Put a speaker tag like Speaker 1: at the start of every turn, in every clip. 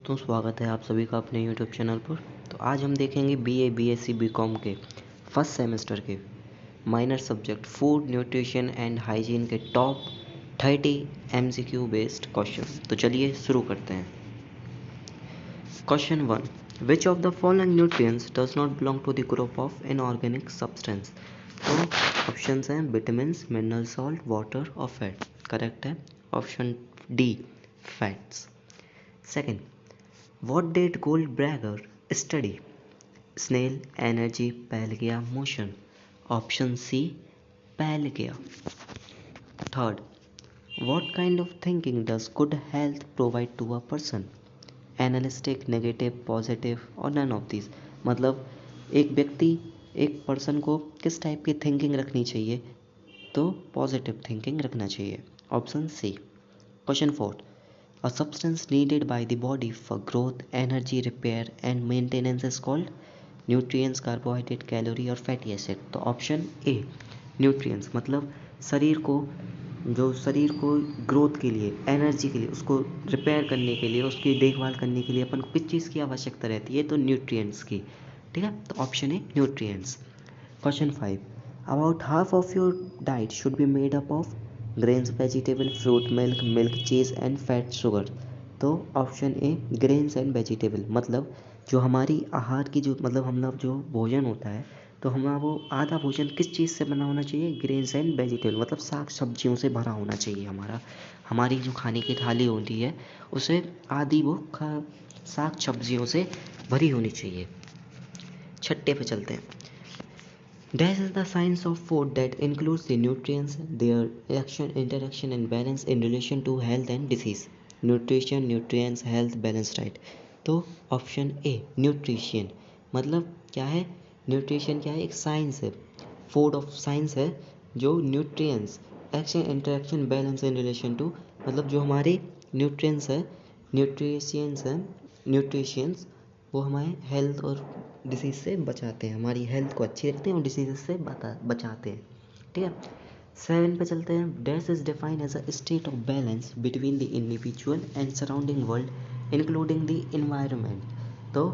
Speaker 1: तो स्वागत है आप सभी का अपने YouTube चैनल पर। तो आज हम देखेंगे BA BSc BCom के फर्स्ट सेमेस्टर के minor subject food nutrition and hygiene के टॉप 30 MCQ बेस्ड क्वेश्चन। तो चलिए शुरू करते हैं। Question 1, which of the following nutrients does not belong to the group of inorganic substance. तो ऑप्शंस हैं विटामिन्स, मिनरल सॉल्ट, वाटर और फैट। करेक्ट है option D, fats. Second, what did Goldberger study? Snail, energy, Pelagia, motion. Option C, Pelagia. Third, what kind of thinking does good health provide to a person? Analytic, negative, positive और none of these। मतलब एक व्यक्ति एक person को किस type की thinking रखनी चाहिए, तो पॉजिटिव थिंकिंग रखना चाहिए। Option C. Question 4, a substance needed by the body for growth, energy, repair and maintenance is called nutrients, carbohydrate, calorie और fatty acid। तो ऑप्शन ए न्यूट्रिएंट्स, मतलब शरीर को ग्रोथ के लिए, एनर्जी के लिए, उसको रिपेयर करने के लिए, उसकी देखभाल करने के लिए अपन को किस चीज़ की आवश्यकता रहती है, तो न्यूट्रिएंट्स की। ठीक है, तो option A nutrients. Question 5, about half of your diet should be made up of grains, vegetable, fruit, milk, cheese and fat, sugar. तो option A grains and vegetable, मतलब जो हमारी आहार की जो मतलब हम लोग जो भोजन होता है, तो हमारा वो आधा भोजन किस चीज़ से बना होना चाहिए, ग्रेन्स एंड वेजिटेबल, मतलब साग सब्जियों से भरा होना चाहिए। हमारी जो खाने की थाली होती है उसे आधी वो साग सब्जियों से भरी होनी चाहिए। छठे पे चलते हैं। This is the science of food that includes the nutrients, their action, interaction and balance in relation to health and disease. Nutrition, nutrients, health, balance, right। तो ऑप्शन ए न्यूट्रिशन, मतलब क्या है, न्यूट्रिशन क्या है, एक साइंस है, फूड ऑफ साइंस है, जो nutrients, action, interaction, balance in relation to, मतलब जो हमारे न्यूट्रिएंट्स है, न्यूट्रिशंस वो हमारे हेल्थ और डिसीज़ से बचाते हैं, हमारी हेल्थ को अच्छी रखते हैं और डिसीज़ से बचाते हैं। ठीक है, 7 पे चलते हैं। Dash is defined as a state of balance between the individual and surrounding world including the environment. तो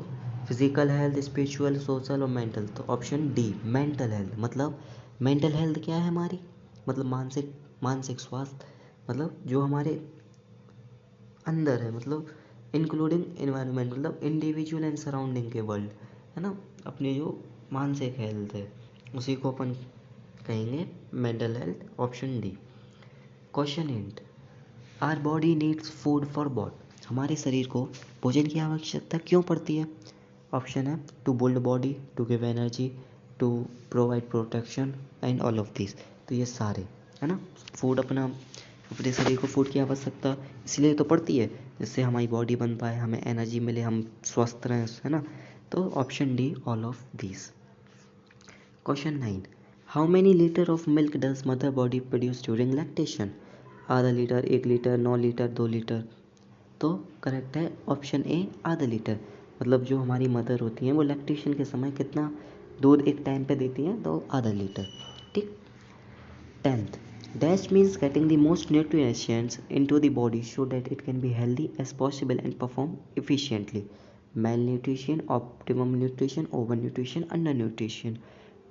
Speaker 1: फिजिकल हेल्थ, स्पिरिचुअल, सोशल और मेंटल। तो ऑप्शन डी मेंटल हेल्थ, मतलब मेंटल हेल्थ क्या है हमारी, मतलब मानसिक स्वास्थ्य, मतलब जो हमारे अंदर है, मतलब इंक्लूडिंग इन्वायरमेंट, मतलब इंडिविजुअल एंड सराउंडिंग के वर्ल्ड, है ना, अपनी जो मानसिक हेल्थ है उसी को अपन कहेंगे mental health. Option D. Question 8, our body needs food for what. हमारे शरीर को भोजन की आवश्यकता क्यों पड़ती है। ऑप्शन है to build body, to give energy, to provide protection and all of this. तो ये सारे है ना, फूड अपने शरीर को फूड की आवश्यकता इसलिए तो पड़ती है जिससे हमारी बॉडी बन पाए, हमें एनर्जी मिले, हम स्वस्थ रहें, है ना। तो option D all of this. Question 9, how many litre of milk does mother body produce during lactation. आधा लीटर, 1 लीटर, 9 लीटर, 2 लीटर। तो करेक्ट है ऑप्शन ए आधा लीटर, मतलब जो हमारी मदर होती हैं वो लैक्टेशन के समय कितना दूध एक टाइम पे देती हैं, तो आधा लीटर। ठीक। 10th, dash means getting the most nutrients into the body so that it can be healthy as possible and perform efficiently. Malnutrition, optimum nutrition, overnutrition, undernutrition।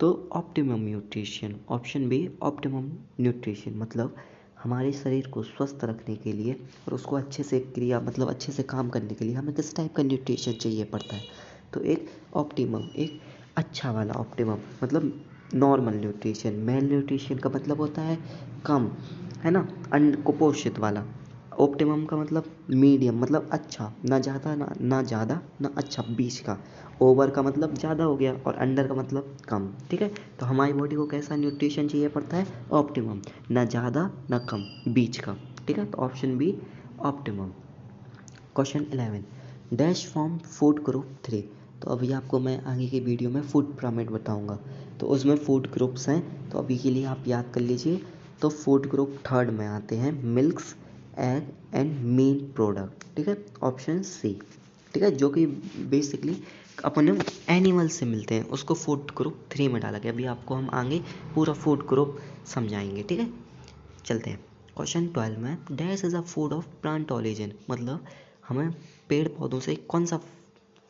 Speaker 1: तो optimum nutrition, option B optimum nutrition, मतलब हमारे शरीर को स्वस्थ रखने के लिए और उसको अच्छे से क्रिया मतलब अच्छे से काम करने के लिए हमें किस टाइप का न्यूट्रिशन चाहिए पड़ता है, तो एक ऑप्टिमम, एक अच्छा वाला ऑप्टिमम, मतलब नॉर्मल न्यूट्रिशन। मेल न्यूट्रिशन का मतलब होता है कम, है ना, कुपोषित वाला। ऑप्टिमम का मतलब मीडियम, मतलब अच्छा, ना ज़्यादा ना ज़्यादा ना अच्छा, बीच का। ओवर का मतलब ज़्यादा हो गया और अंडर का मतलब कम। ठीक है, तो हमारी बॉडी को कैसा न्यूट्रिशन चाहिए पड़ता है, ऑप्टिमम, ना ज़्यादा ना कम, बीच का। ठीक है, तो option B optimum. Question 11, dash form food group 3। तो अभी आपको मैं आगे की वीडियो में फूड पिरामिड बताऊंगा, तो उसमें फूड ग्रुप्स हैं, तो अभी के लिए आप याद कर लीजिए। तो फूड ग्रुप 3rd में आते हैं milks, egg and meat product. ठीक है, ऑप्शन सी। ठीक है, जो कि बेसिकली अपन एनिमल से मिलते हैं, उसको फूड ग्रुप 3 में डाला गया। अभी आपको हम आगे पूरा फूड ग्रुप समझाएंगे। ठीक है, चलते हैं। क्वेश्चन 12 में dash is a food of plant origin, मतलब हमें पेड़ पौधों से कौन सा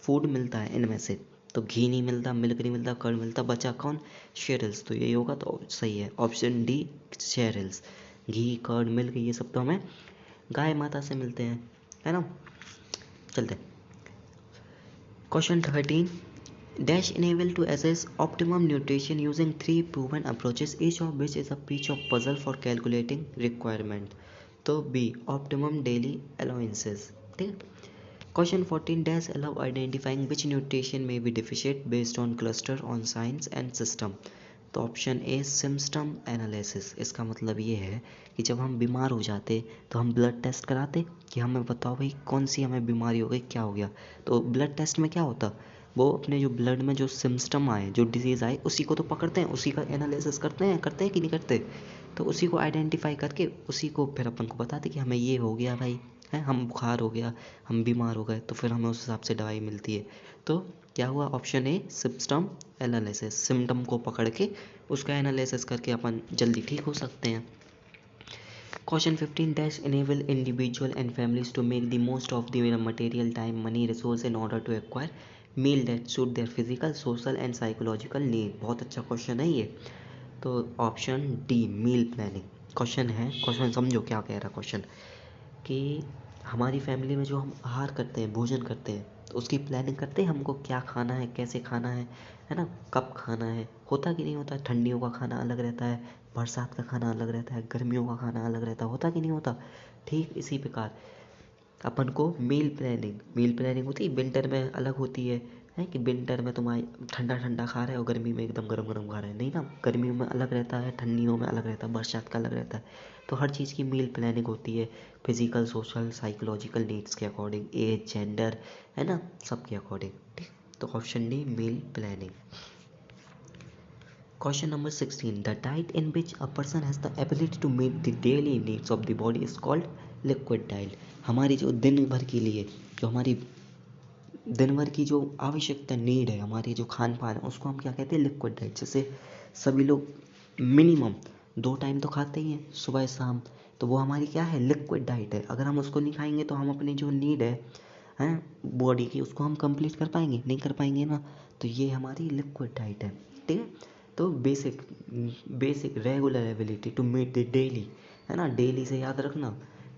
Speaker 1: फूड मिलता है इनमें से? तो घी नहीं मिलता, मिल्क नहीं मिलता, कर्ड मिलता, बचा कौन? शेरल्स। तो यही होगा, तो सही है ऑप्शन डी शेरल्स। घी, कर्ड, मिल्क ये सब तो हमें गाय माता से मिलते हैं, है ना। चलते question 13 dash enable to assess optimum nutrition using 3 proven approaches, each of which is a piece of puzzle for calculating requirement। तो बी optimum daily allowances, ठीक है। Question 14 dash allow identifying which nutrition may be deficient based on cluster on science and system। तो option ए symptom analysis. इसका मतलब ये है कि जब हम बीमार हो जाते तो हम ब्लड टेस्ट कराते कि हमें बताओ भाई कौन सी हमें बीमारी हो गई, क्या हो गया। तो ब्लड टेस्ट में क्या होता, वो अपने जो ब्लड में जो सिम्पटम आए, जो डिजीज़ आए, उसी को तो पकड़ते हैं, उसी का एनालिसिस करते हैं कि नहीं करते। तो उसी को आइडेंटिफाई करके उसी को फिर अपन को बताते कि हमें ये हो गया भाई, है हम बुखार हो गया, हम बीमार हो गए, तो फिर हमें उस हिसाब से दवाई मिलती है। तो क्या हुआ, option A symptom analysis. Symptom को पकड़ के उसका एनालिसिस करके अपन जल्दी ठीक हो सकते हैं। Question 15 dash enable individual and families to make the most of the material time money resource in order to acquire meal that suit their physical social and psychological need. बहुत अच्छा क्वेश्चन है ये। तो ऑप्शन डी मील planning. Question है, question समझो क्या कह रहा क्वेश्चन, कि हमारी फैमिली में जो हम आहार करते हैं, भोजन करते हैं, तो उसकी प्लानिंग करते हैं हमको क्या खाना है, कैसे खाना है ना, कब खाना है। होता कि नहीं होता, ठंडियों का खाना अलग रहता है, बरसात का खाना अलग रहता है, गर्मियों का खाना अलग रहता है, होता कि नहीं होता। ठीक इसी प्रकार अपन को मील प्लानिंग होती है, विंटर में अलग होती है कि विंटर में तुम ठंडा ठंडा खा रहे हो, गर्मी में एकदम गरम गरम खा रहे हैं, नहीं ना। गर्मियों में अलग रहता है, ठंडियों में अलग रहता है, बरसात का अलग रहता है। तो हर चीज़ की मील प्लानिंग होती है फिजिकल सोशल साइकोलॉजिकल नीड्स के अकॉर्डिंग, एज जेंडर, है ना, सब के अकॉर्डिंग, ठीक। तो ऑप्शन डी मील प्लानिंग। Question number 16 the diet in which a person has the ability to meet the daily needs of the body is called liquid diet। हमारी जो दिन भर के लिए, जो हमारी दिन भर की जो आवश्यकता नीड है, हमारी जो खान पान है, उसको हम क्या कहते हैं, लिक्विड डाइट। जैसे सभी लोग मिनिमम 2 टाइम तो खाते ही हैं, सुबह शाम, तो वो हमारी क्या है, लिक्विड डाइट है। अगर हम उसको नहीं खाएंगे तो हम अपनी जो नीड है हैं बॉडी की, उसको हम कंप्लीट कर पाएंगे, नहीं कर पाएंगे ना। तो ये हमारी लिक्विड डाइट है, ठीक है। तो basic basic regular ability to meet the daily, है ना, डेली से याद रखना,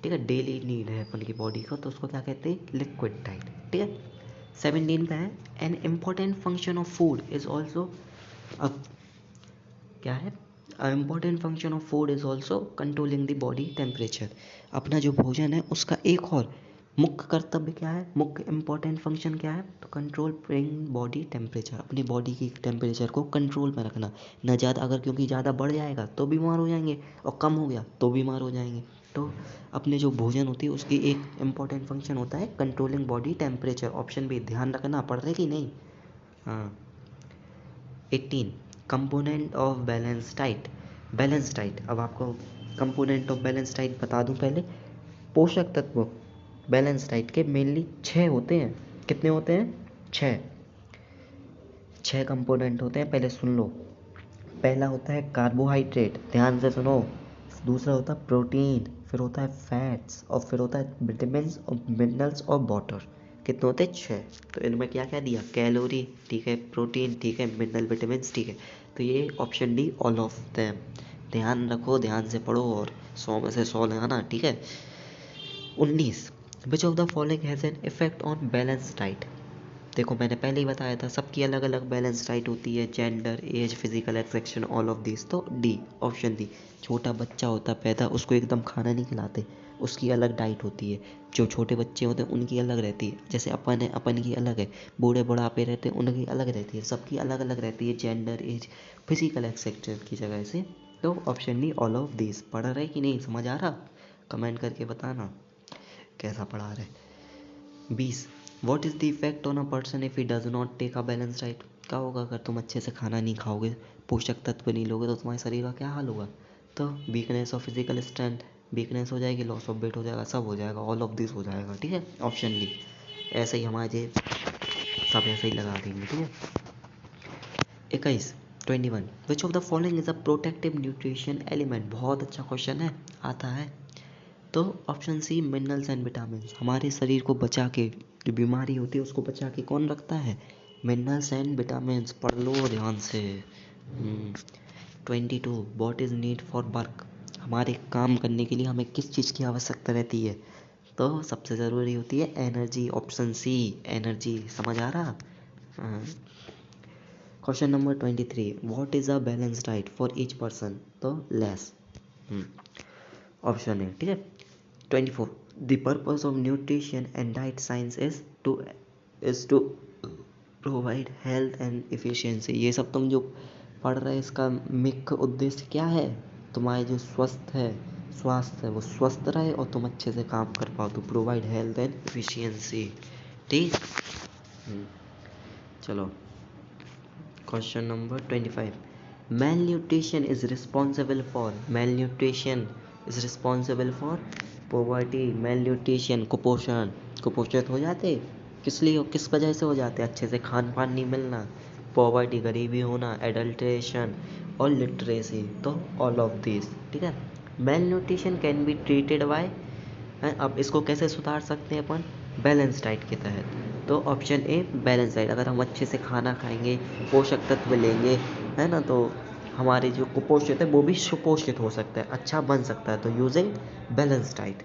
Speaker 1: ठीक है, डेली नीड है अपन की बॉडी को, तो उसको क्या कहते हैं, लिक्विड डाइट, ठीक है। 17 का है an important function of food is also, अब क्या है, important function of food is also controlling the body temperature. अपना जो भोजन है उसका एक और मुख्य कर्तव्य क्या है, मुख्य इम्पॉर्टेंट फंक्शन क्या है, तो कंट्रोल ब्रिंग बॉडी टेम्परेचर, अपनी बॉडी की टेम्परेचर को कंट्रोल में रखना। न ज़्यादा, अगर क्योंकि ज़्यादा बढ़ जाएगा तो बीमार हो जाएंगे, और कम हो गया तो बीमार हो जाएंगे। तो अपने जो भोजन होती है उसकी एक इम्पॉर्टेंट फंक्शन होता है कंट्रोलिंग बॉडी टेम्परेचर। ऑप्शन भी ध्यान रखना, पढ़ रहे कि नहीं। हाँ। 18 component of balance diet. Balance diet, अब आपको कंपोनेंट ऑफ बैलेंस डाइट बता दूं पहले। पोषक तत्व बैलेंस डाइट के मेनली 6 होते हैं। कितने होते हैं, 6। 6 कंपोनेंट होते हैं, पहले सुन लो। पहला होता है कार्बोहाइड्रेट, ध्यान से सुनो। दूसरा होता है प्रोटीन, फिर होता है फैट्स, और फिर होता है विटामिन और मिनरल्स और वाटर। कितने होते हैं, 6। तो इनमें क्या क्या दिया, कैलोरी, ठीक है, प्रोटीन, ठीक है, मिनरल विटामिन, ठीक है। तो ये option D all of them. ध्यान रखो, ध्यान से पढ़ो, और 100 में से 100 लगाना, ठीक है। 19 विच of the following has an effect on balance diet. देखो मैंने पहले ही बताया था, सबकी अलग अलग बैलेंस डाइट होती है, gender, age, physical exertion, all of this. तो डी ऑप्शन डी। छोटा बच्चा होता पैदा, उसको एकदम खाना नहीं खिलाते, उसकी अलग डाइट होती है। जो छोटे बच्चे होते हैं उनकी अलग रहती है, जैसे अपन है, अपन की अलग है। बूढ़े बुढ़ापे रहते हैं, उनकी अलग रहती है, सबकी अलग अलग रहती है, जेंडर, एज, फिजिकल एक्सेक्शन की जगह से। तो option D all of this. पढ़ रहे कि नहीं, समझ आ रहा, कमेंट करके बताना कैसा पढ़ा रहे। 20 what is the effect on a person if he does not take a balance diet. क्या होगा अगर तुम अच्छे से खाना नहीं खाओगे, पोषक तत्व नहीं लोगे, तो तुम्हारे शरीर का क्या हाल होगा। तो weakness of physical strength, weakness हो जाएगी, लॉस ऑफ वेट हो जाएगा, सब हो जाएगा, ऑल ऑफ दिस हो जाएगा, ठीक है। Option D. ऐसे ही हमारे सब ऐसे ही लगा देंगे, ठीक है। 21 21 which of the following is a protective nutrition element. बहुत अच्छा क्वेश्चन है, आता है। तो option C minerals and vitamin, हमारे शरीर को बचा के, जो बीमारी होती है उसको बचा के कौन रखता है? Minerals and vitamin. पढ़ लो ध्यान से। 22 what is need for work, हमारे काम करने के लिए हमें किस चीज़ की आवश्यकता रहती है? तो सबसे ज़रूरी होती है एनर्जी, ऑप्शन सी एनर्जी। समझ आ रहा? Question number 23 what is a balance diet for each person? तो लेस ऑप्शन है, ठीक है। 24 the purpose of nutrition and diet science is to provide health and efficiency. ये सब तुम जो पढ़ रहे हैं इसका मुख्य उद्देश्य क्या है? तुम्हारे जो स्वास्थ्य है वो स्वस्थ रहे और तुम अच्छे से काम कर पाओ, तो प्रोवाइड हेल्थ एंड एफिशिएंसी। ठीक। चलो question number 25 malnutrition is responsible for poverty। malnutrition कुपोषित हो जाते किस लिए, किस वजह से हो जाते? अच्छे से खान पान नहीं मिलना, पॉवर्टी गरीबी होना, एडल्ट्रेशन और लिटरेसी। तो ऑल ऑफ दिस, ठीक है। malnutrition can be treated by, अब इसको कैसे सुधार सकते हैं अपन? बैलेंस डाइट के तहत। तो ऑप्शन ए बैलेंस डाइट, अगर हम अच्छे से खाना खाएंगे, पोषक तत्व लेंगे, है ना, तो हमारे जो कुपोषित है वो भी सुपोषित हो सकता है, अच्छा बन सकता है, तो using balance diet.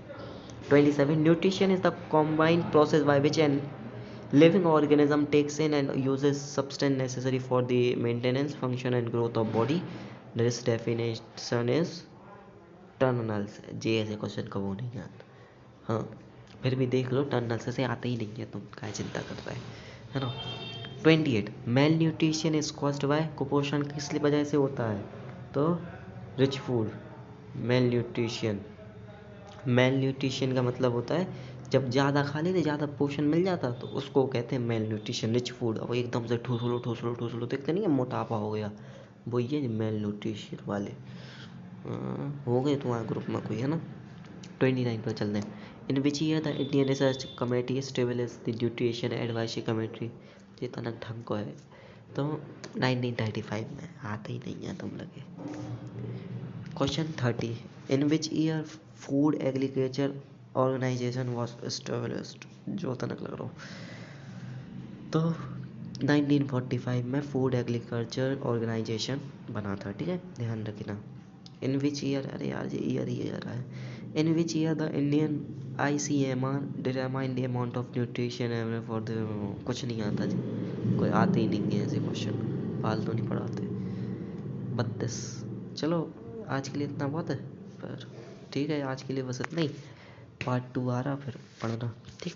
Speaker 1: 27 nutrition is the combined process by which N living organism takes in and uses substance necessary for the maintenance, function and growth of body. This definition is टर्नल्स। जे ऐसे क्वेश्चन कब हो नहीं आता। हाँ फिर भी देख लो, टर्नल्स से आते ही नहीं है, तुम क्या चिंता कर रहे है ना। 28 mail nutrition is caused by, कुपोषण किस वजह से होता है? तो रिच फूड। मेल न्यूट्रिशन का मतलब होता है जब ज़्यादा खा लेते, ज़्यादा पोषण मिल जाता, तो उसको कहते हैं मेल न्यूट्रिशन। रिच फूड, अब एकदम से ठूस लो देखते नहीं है, मोटापा हो गया, वो ये मेल न्यूट्रिशन वाले। हो गए तुम्हारे ग्रुप में कोई, है ना। 29 पर चलते हैं। In which year the Indian research committee establish the nutrition advisory committee. ये तनक ढंग को है, तो 1935 में। आते ही नहीं है तुम लगे। Question 30 in which year food agriculture organisation was established. जो तनक लग रहा हो, तो 1945 में फूड एग्रीकल्चर ऑर्गेनाइजेशन बना था, ठीक है, ध्यान रखना। इन विच ईयर, अरे यार ये ईयर ही आ रहा है। In which year the Indian ICMR determine the amount of nutrition for the, कुछ नहीं आता जी, कोई आते ही नहीं है ऐसे क्वेश्चन, फालतू नहीं पढ़ाते। 32। चलो आज के लिए इतना बहुत है, पर ठीक है आज के लिए बस इतना ही। पार्ट 2 आ रहा, फिर पढ़ना, ठीक।